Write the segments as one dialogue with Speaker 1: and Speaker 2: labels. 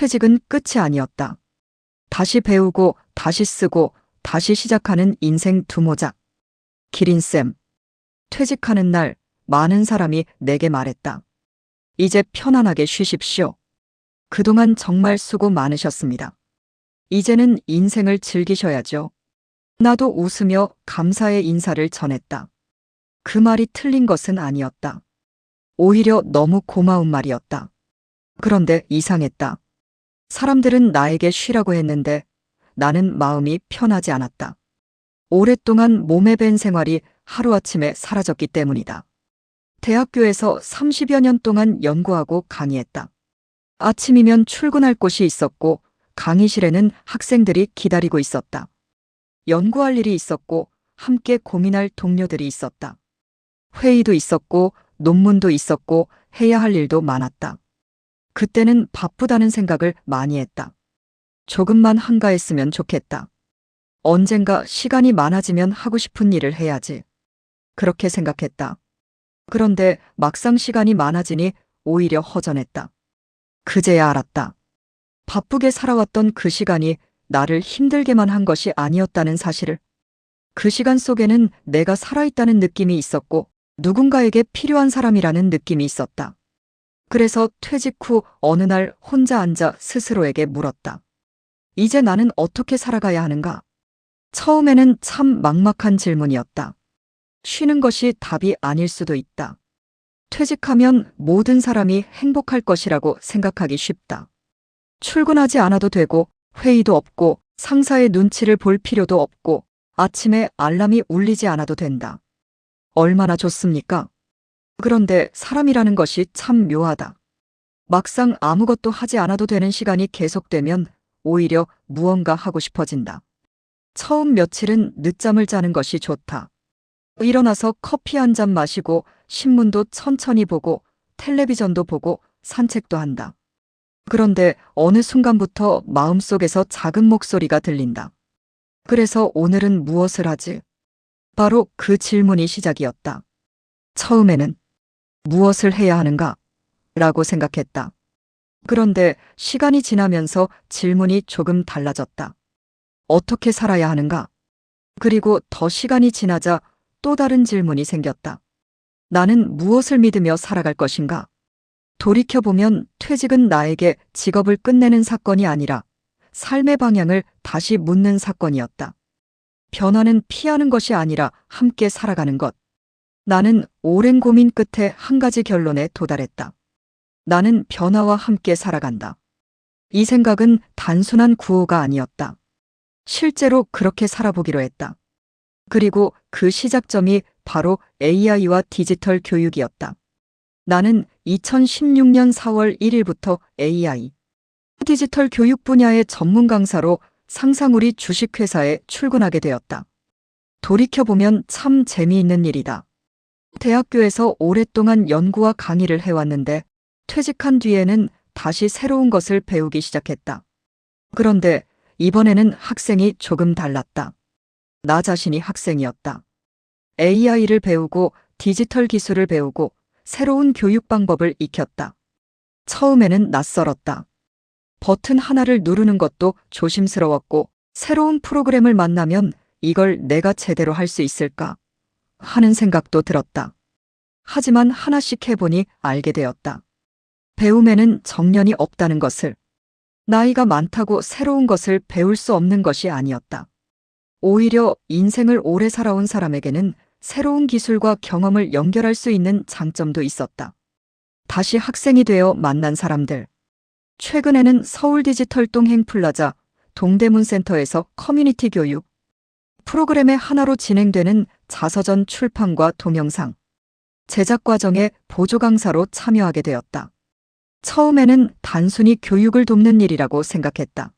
Speaker 1: 퇴직은 끝이 아니었다. 다시 배우고, 다시 쓰고, 다시 시작하는 인생 두 모작. 기린쌤. 퇴직하는 날 많은 사람이 내게 말했다. 이제 편안하게 쉬십시오. 그동안 정말 수고 많으셨습니다. 이제는 인생을 즐기셔야죠. 나도 웃으며 감사의 인사를 전했다. 그 말이 틀린 것은 아니었다. 오히려 너무 고마운 말이었다. 그런데 이상했다. 사람들은 나에게 쉬라고 했는데 나는 마음이 편하지 않았다. 오랫동안 몸에 밴 생활이 하루아침에 사라졌기 때문이다. 대학교에서 30여 년 동안 연구하고 강의했다. 아침이면 출근할 곳이 있었고 강의실에는 학생들이 기다리고 있었다. 연구할 일이 있었고 함께 고민할 동료들이 있었다. 회의도 있었고 논문도 있었고 해야 할 일도 많았다. 그때는 바쁘다는 생각을 많이 했다. 조금만 한가했으면 좋겠다. 언젠가 시간이 많아지면 하고 싶은 일을 해야지. 그렇게 생각했다. 그런데 막상 시간이 많아지니 오히려 허전했다. 그제야 알았다. 바쁘게 살아왔던 그 시간이 나를 힘들게만 한 것이 아니었다는 사실을. 그 시간 속에는 내가 살아있다는 느낌이 있었고 누군가에게 필요한 사람이라는 느낌이 있었다. 그래서 퇴직 후 어느 날 혼자 앉아 스스로에게 물었다. 이제 나는 어떻게 살아가야 하는가? 처음에는 참 막막한 질문이었다. 쉬는 것이 답이 아닐 수도 있다. 퇴직하면 모든 사람이 행복할 것이라고 생각하기 쉽다. 출근하지 않아도 되고 회의도 없고 상사의 눈치를 볼 필요도 없고 아침에 알람이 울리지 않아도 된다. 얼마나 좋습니까? 그런데 사람이라는 것이 참 묘하다. 막상 아무것도 하지 않아도 되는 시간이 계속되면 오히려 무언가 하고 싶어진다. 처음 며칠은 늦잠을 자는 것이 좋다. 일어나서 커피 한 잔 마시고 신문도 천천히 보고 텔레비전도 보고 산책도 한다. 그런데 어느 순간부터 마음속에서 작은 목소리가 들린다. 그래서 오늘은 무엇을 하지? 바로 그 질문이 시작이었다. 처음에는 무엇을 해야 하는가? 라고 생각했다. 그런데 시간이 지나면서 질문이 조금 달라졌다. 어떻게 살아야 하는가? 그리고 더 시간이 지나자 또 다른 질문이 생겼다. 나는 무엇을 믿으며 살아갈 것인가? 돌이켜보면 퇴직은 나에게 직업을 끝내는 사건이 아니라 삶의 방향을 다시 묻는 사건이었다. 변화는 피하는 것이 아니라 함께 살아가는 것. 나는 오랜 고민 끝에 한 가지 결론에 도달했다. 나는 변화와 함께 살아간다. 이 생각은 단순한 구호가 아니었다. 실제로 그렇게 살아보기로 했다. 그리고 그 시작점이 바로 AI와 디지털 교육이었다. 나는 2016년 4월 1일부터 AI, 디지털 교육 분야의 전문 강사로 상상우리 주식회사에 출근하게 되었다. 돌이켜보면 참 재미있는 일이다. 대학교에서 오랫동안 연구와 강의를 해왔는데 퇴직한 뒤에는 다시 새로운 것을 배우기 시작했다. 그런데 이번에는 학생이 조금 달랐다. 나 자신이 학생이었다. AI를 배우고 디지털 기술을 배우고 새로운 교육 방법을 익혔다. 처음에는 낯설었다. 버튼 하나를 누르는 것도 조심스러웠고 새로운 프로그램을 만나면 이걸 내가 제대로 할 수 있을까 하는 생각도 들었다. 하지만 하나씩 해보니 알게 되었다. 배움에는 정년이 없다는 것을. 나이가 많다고 새로운 것을 배울 수 없는 것이 아니었다. 오히려 인생을 오래 살아온 사람에게는 새로운 기술과 경험을 연결할 수 있는 장점도 있었다. 다시 학생이 되어 만난 사람들. 최근에는 서울 디지털 동행 플라자 동대문 센터에서 커뮤니티 교육 프로그램의 하나로 진행되는 자서전 출판과 동영상 제작 과정에 보조 강사로 참여하게 되었다. 처음에는 단순히 교육을 돕는 일이라고 생각했다.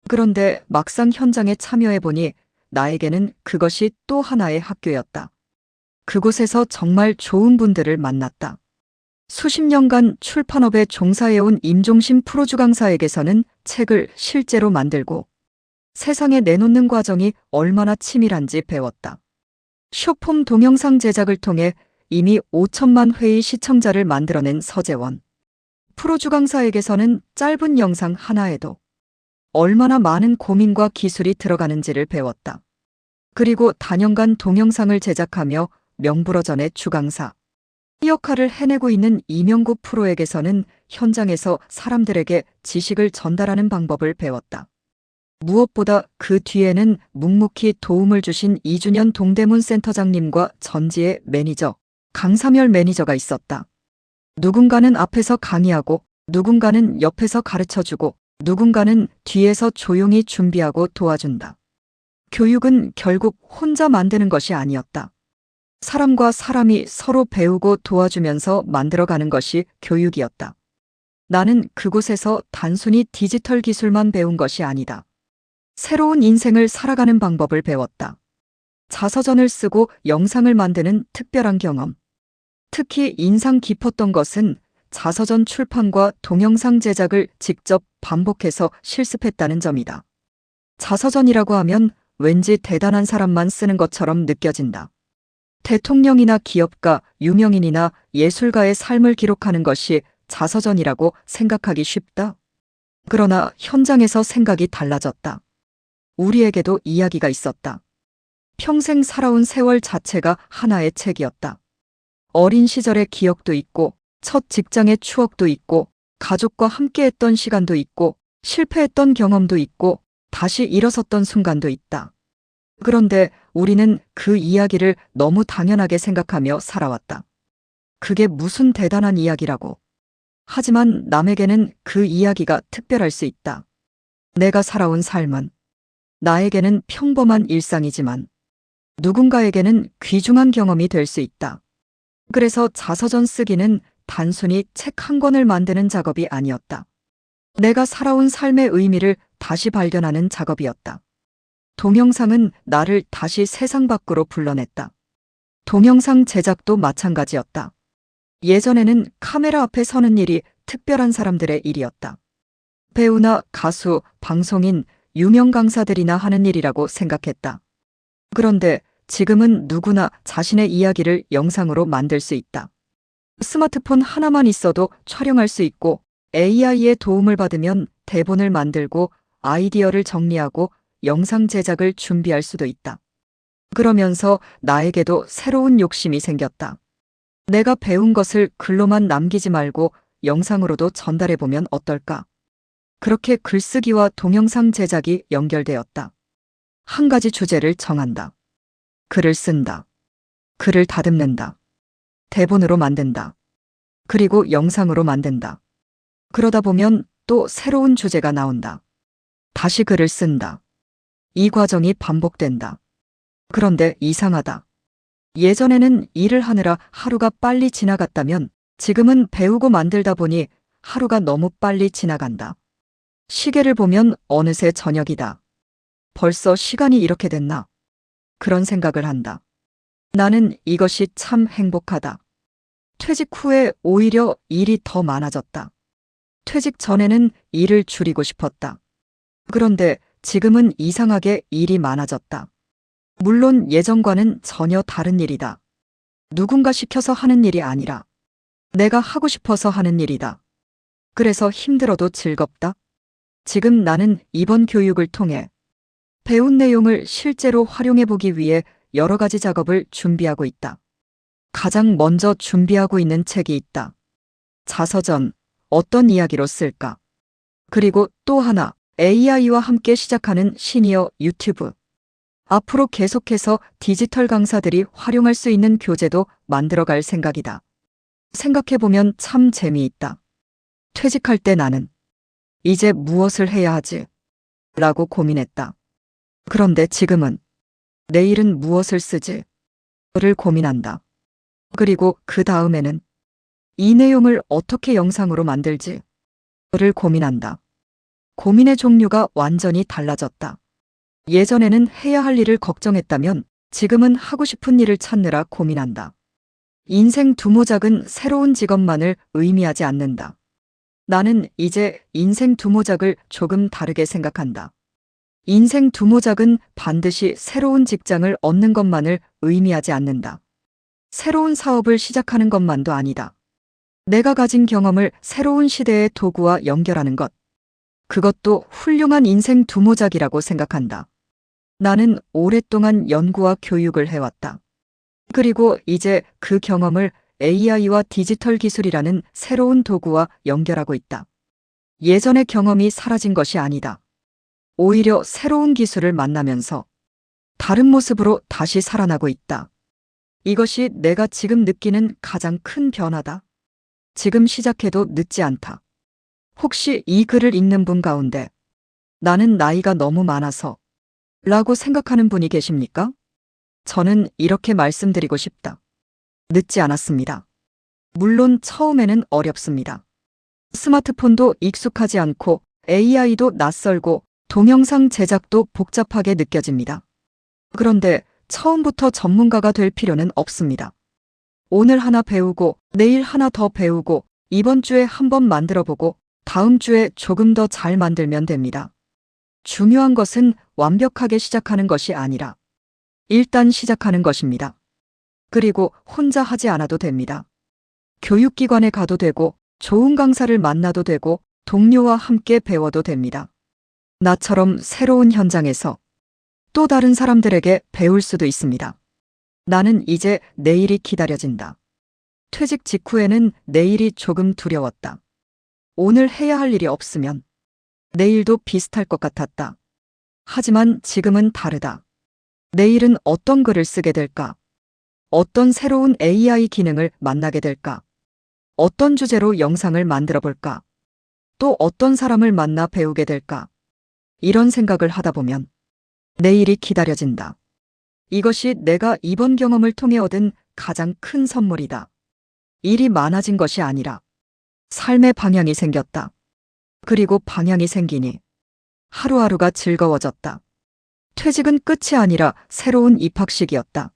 Speaker 1: 그런데 막상 현장에 참여해보니 나에게는 그것이 또 하나의 학교였다. 그곳에서 정말 좋은 분들을 만났다. 수십 년간 출판업에 종사해온 임종신 프로주 강사에게서는 책을 실제로 만들고 세상에 내놓는 과정이 얼마나 치밀한지 배웠다. 숏폼 동영상 제작을 통해 이미 5천만 회의 시청자를 만들어낸 서재원. 프로주강사에게서는 짧은 영상 하나에도 얼마나 많은 고민과 기술이 들어가는지를 배웠다. 그리고 단연간 동영상을 제작하며 명불허전의 주강사 역할을 해내고 있는 이명구 프로에게서는 현장에서 사람들에게 지식을 전달하는 방법을 배웠다. 무엇보다 그 뒤에는 묵묵히 도움을 주신 이준현 동대문 센터장님과 전지의 매니저, 강삼열 매니저가 있었다. 누군가는 앞에서 강의하고, 누군가는 옆에서 가르쳐주고, 누군가는 뒤에서 조용히 준비하고 도와준다. 교육은 결국 혼자 만드는 것이 아니었다. 사람과 사람이 서로 배우고 도와주면서 만들어가는 것이 교육이었다. 나는 그곳에서 단순히 디지털 기술만 배운 것이 아니다. 새로운 인생을 살아가는 방법을 배웠다. 자서전을 쓰고 영상을 만드는 특별한 경험. 특히 인상 깊었던 것은 자서전 출판과 동영상 제작을 직접 반복해서 실습했다는 점이다. 자서전이라고 하면 왠지 대단한 사람만 쓰는 것처럼 느껴진다. 대통령이나 기업가, 유명인이나 예술가의 삶을 기록하는 것이 자서전이라고 생각하기 쉽다. 그러나 현장에서 생각이 달라졌다. 우리에게도 이야기가 있었다. 평생 살아온 세월 자체가 하나의 책이었다. 어린 시절의 기억도 있고, 첫 직장의 추억도 있고, 가족과 함께했던 시간도 있고, 실패했던 경험도 있고, 다시 일어섰던 순간도 있다. 그런데 우리는 그 이야기를 너무 당연하게 생각하며 살아왔다. 그게 무슨 대단한 이야기라고. 하지만 남에게는 그 이야기가 특별할 수 있다. 내가 살아온 삶은 나에게는 평범한 일상이지만 누군가에게는 귀중한 경험이 될 수 있다. 그래서 자서전 쓰기는 단순히 책 한 권을 만드는 작업이 아니었다. 내가 살아온 삶의 의미를 다시 발견하는 작업이었다. 동영상은 나를 다시 세상 밖으로 불러냈다. 동영상 제작도 마찬가지였다. 예전에는 카메라 앞에 서는 일이 특별한 사람들의 일이었다. 배우나 가수, 방송인, 유명 강사들이나 하는 일이라고 생각했다. 그런데 지금은 누구나 자신의 이야기를 영상으로 만들 수 있다. 스마트폰 하나만 있어도 촬영할 수 있고 AI의 도움을 받으면 대본을 만들고 아이디어를 정리하고 영상 제작을 준비할 수도 있다. 그러면서 나에게도 새로운 욕심이 생겼다. 내가 배운 것을 글로만 남기지 말고 영상으로도 전달해보면 어떨까? 그렇게 글쓰기와 동영상 제작이 연결되었다. 한 가지 주제를 정한다. 글을 쓴다. 글을 다듬는다. 대본으로 만든다. 그리고 영상으로 만든다. 그러다 보면 또 새로운 주제가 나온다. 다시 글을 쓴다. 이 과정이 반복된다. 그런데 이상하다. 예전에는 일을 하느라 하루가 빨리 지나갔다면 지금은 배우고 만들다 보니 하루가 너무 빨리 지나간다. 시계를 보면 어느새 저녁이다. 벌써 시간이 이렇게 됐나? 그런 생각을 한다. 나는 이것이 참 행복하다. 퇴직 후에 오히려 일이 더 많아졌다. 퇴직 전에는 일을 줄이고 싶었다. 그런데 지금은 이상하게 일이 많아졌다. 물론 예전과는 전혀 다른 일이다. 누군가 시켜서 하는 일이 아니라 내가 하고 싶어서 하는 일이다. 그래서 힘들어도 즐겁다. 지금 나는 이번 교육을 통해 배운 내용을 실제로 활용해 보기 위해 여러 가지 작업을 준비하고 있다. 가장 먼저 준비하고 있는 책이 있다. 자서전, 어떤 이야기로 쓸까? 그리고 또 하나, AI와 함께 시작하는 시니어 유튜브. 앞으로 계속해서 디지털 강사들이 활용할 수 있는 교재도 만들어갈 생각이다. 생각해보면 참 재미있다. 퇴직할 때 나는 이제 무엇을 해야 하지? 라고 고민했다. 그런데 지금은 내일은 무엇을 쓰지? 를 고민한다. 그리고 그 다음에는 이 내용을 어떻게 영상으로 만들지? 를 고민한다. 고민의 종류가 완전히 달라졌다. 예전에는 해야 할 일을 걱정했다면 지금은 하고 싶은 일을 찾느라 고민한다. 인생 두모작은 새로운 직업만을 의미하지 않는다. 나는 이제 인생 두모작을 조금 다르게 생각한다. 인생 두모작은 반드시 새로운 직장을 얻는 것만을 의미하지 않는다. 새로운 사업을 시작하는 것만도 아니다. 내가 가진 경험을 새로운 시대의 도구와 연결하는 것. 그것도 훌륭한 인생 두모작이라고 생각한다. 나는 오랫동안 연구와 교육을 해왔다. 그리고 이제 그 경험을 AI와 디지털 기술이라는 새로운 도구와 연결하고 있다. 예전의 경험이 사라진 것이 아니다. 오히려 새로운 기술을 만나면서 다른 모습으로 다시 살아나고 있다. 이것이 내가 지금 느끼는 가장 큰 변화다. 지금 시작해도 늦지 않다. 혹시 이 글을 읽는 분 가운데 나는 나이가 너무 많아서 라고 생각하는 분이 계십니까? 저는 이렇게 말씀드리고 싶다. 늦지 않았습니다. 물론 처음에는 어렵습니다. 스마트폰도 익숙하지 않고 AI도 낯설고 동영상 제작도 복잡하게 느껴집니다. 그런데 처음부터 전문가가 될 필요는 없습니다. 오늘 하나 배우고 내일 하나 더 배우고 이번 주에 한번 만들어보고 다음 주에 조금 더 잘 만들면 됩니다. 중요한 것은 완벽하게 시작하는 것이 아니라 일단 시작하는 것입니다. 그리고 혼자 하지 않아도 됩니다. 교육기관에 가도 되고 좋은 강사를 만나도 되고 동료와 함께 배워도 됩니다. 나처럼 새로운 현장에서 또 다른 사람들에게 배울 수도 있습니다. 나는 이제 내일이 기다려진다. 퇴직 직후에는 내일이 조금 두려웠다. 오늘 해야 할 일이 없으면 내일도 비슷할 것 같았다. 하지만 지금은 다르다. 내일은 어떤 글을 쓰게 될까? 어떤 새로운 AI 기능을 만나게 될까? 어떤 주제로 영상을 만들어 볼까? 또 어떤 사람을 만나 배우게 될까? 이런 생각을 하다 보면 내일이 기다려진다. 이것이 내가 이번 경험을 통해 얻은 가장 큰 선물이다. 일이 많아진 것이 아니라 삶의 방향이 생겼다. 그리고 방향이 생기니 하루하루가 즐거워졌다. 퇴직은 끝이 아니라 새로운 입학식이었다.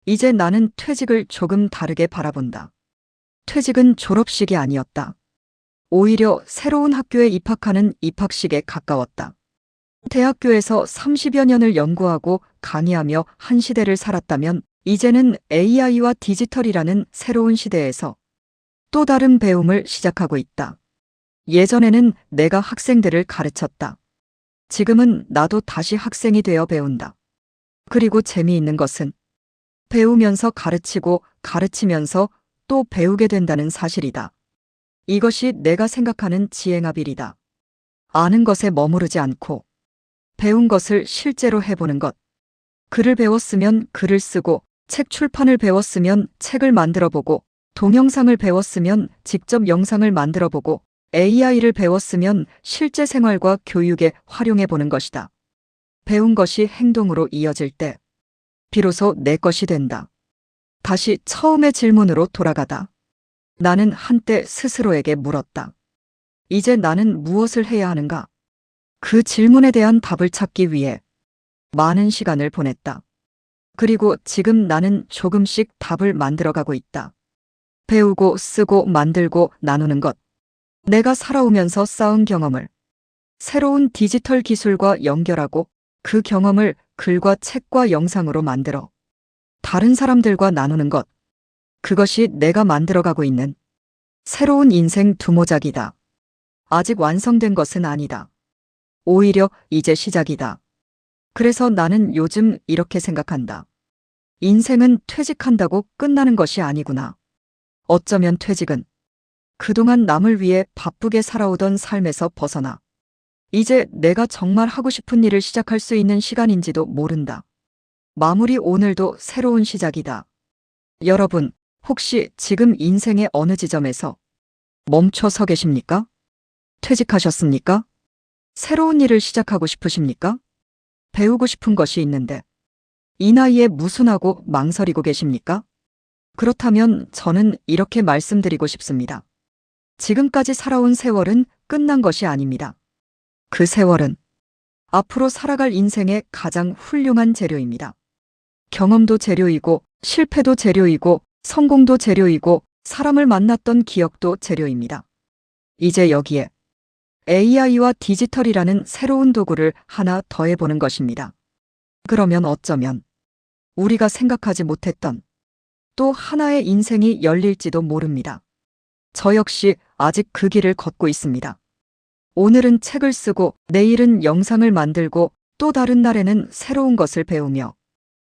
Speaker 1: 이제 나는 퇴직을 조금 다르게 바라본다. 퇴직은 졸업식이 아니었다. 오히려 새로운 학교에 입학하는 입학식에 가까웠다. 대학교에서 30여 년을 연구하고 강의하며 한 시대를 살았다면 이제는 AI와 디지털이라는 새로운 시대에서 또 다른 배움을 시작하고 있다. 예전에는 내가 학생들을 가르쳤다. 지금은 나도 다시 학생이 되어 배운다. 그리고 재미있는 것은 배우면서 가르치고 가르치면서 또 배우게 된다는 사실이다. 이것이 내가 생각하는 지행합일이다. 아는 것에 머무르지 않고 배운 것을 실제로 해보는 것. 글을 배웠으면 글을 쓰고, 책 출판을 배웠으면 책을 만들어보고, 동영상을 배웠으면 직접 영상을 만들어보고, AI를 배웠으면 실제 생활과 교육에 활용해보는 것이다. 배운 것이 행동으로 이어질 때 비로소 내 것이 된다. 다시 처음의 질문으로 돌아가다. 나는 한때 스스로에게 물었다. 이제 나는 무엇을 해야 하는가? 그 질문에 대한 답을 찾기 위해 많은 시간을 보냈다. 그리고 지금 나는 조금씩 답을 만들어가고 있다. 배우고 쓰고 만들고 나누는 것. 내가 살아오면서 쌓은 경험을 새로운 디지털 기술과 연결하고 그 경험을 글과 책과 영상으로 만들어 다른 사람들과 나누는 것. 그것이 내가 만들어가고 있는 새로운 인생 두모작이다. 아직 완성된 것은 아니다. 오히려 이제 시작이다. 그래서 나는 요즘 이렇게 생각한다. 인생은 퇴직한다고 끝나는 것이 아니구나. 어쩌면 퇴직은 그동안 남을 위해 바쁘게 살아오던 삶에서 벗어나 이제 내가 정말 하고 싶은 일을 시작할 수 있는 시간인지도 모른다. 마무리 오늘도 새로운 시작이다. 여러분, 혹시 지금 인생의 어느 지점에서 멈춰 서 계십니까? 퇴직하셨습니까? 새로운 일을 시작하고 싶으십니까? 배우고 싶은 것이 있는데 이 나이에 무슨 하고 망설이고 계십니까? 그렇다면 저는 이렇게 말씀드리고 싶습니다. 지금까지 살아온 세월은 끝난 것이 아닙니다. 그 세월은 앞으로 살아갈 인생의 가장 훌륭한 재료입니다. 경험도 재료이고 실패도 재료이고 성공도 재료이고 사람을 만났던 기억도 재료입니다. 이제 여기에 AI와 디지털이라는 새로운 도구를 하나 더해보는 것입니다. 그러면 어쩌면 우리가 생각하지 못했던 또 하나의 인생이 열릴지도 모릅니다. 저 역시 아직 그 길을 걷고 있습니다. 오늘은 책을 쓰고 내일은 영상을 만들고 또 다른 날에는 새로운 것을 배우며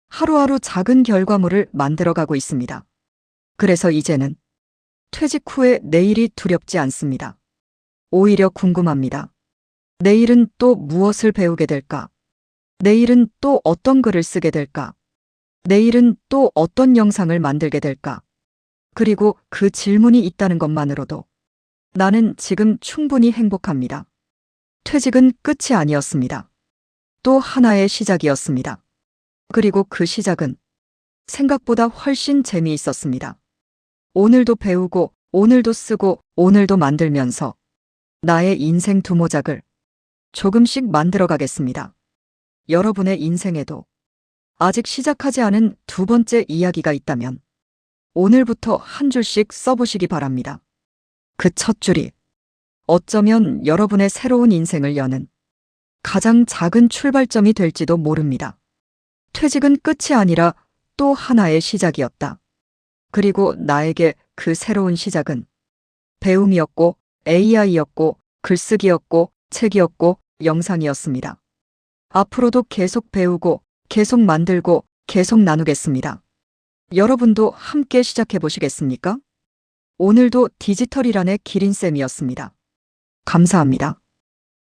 Speaker 1: 하루하루 작은 결과물을 만들어가고 있습니다. 그래서 이제는 퇴직 후에 내일이 두렵지 않습니다. 오히려 궁금합니다. 내일은 또 무엇을 배우게 될까? 내일은 또 어떤 글을 쓰게 될까? 내일은 또 어떤 영상을 만들게 될까? 그리고 그 질문이 있다는 것만으로도 나는 지금 충분히 행복합니다. 퇴직은 끝이 아니었습니다. 또 하나의 시작이었습니다. 그리고 그 시작은 생각보다 훨씬 재미있었습니다. 오늘도 배우고, 오늘도 쓰고, 오늘도 만들면서 나의 인생 두 모작을 조금씩 만들어 가겠습니다. 여러분의 인생에도 아직 시작하지 않은 두 번째 이야기가 있다면 오늘부터 한 줄씩 써보시기 바랍니다. 그 첫 줄이 어쩌면 여러분의 새로운 인생을 여는 가장 작은 출발점이 될지도 모릅니다. 퇴직은 끝이 아니라 또 하나의 시작이었다. 그리고 나에게 그 새로운 시작은 배움이었고 AI였고 글쓰기였고 책이었고 영상이었습니다. 앞으로도 계속 배우고 계속 만들고 계속 나누겠습니다. 여러분도 함께 시작해 보시겠습니까? 오늘도 디지털이란의 기린쌤이었습니다. 감사합니다.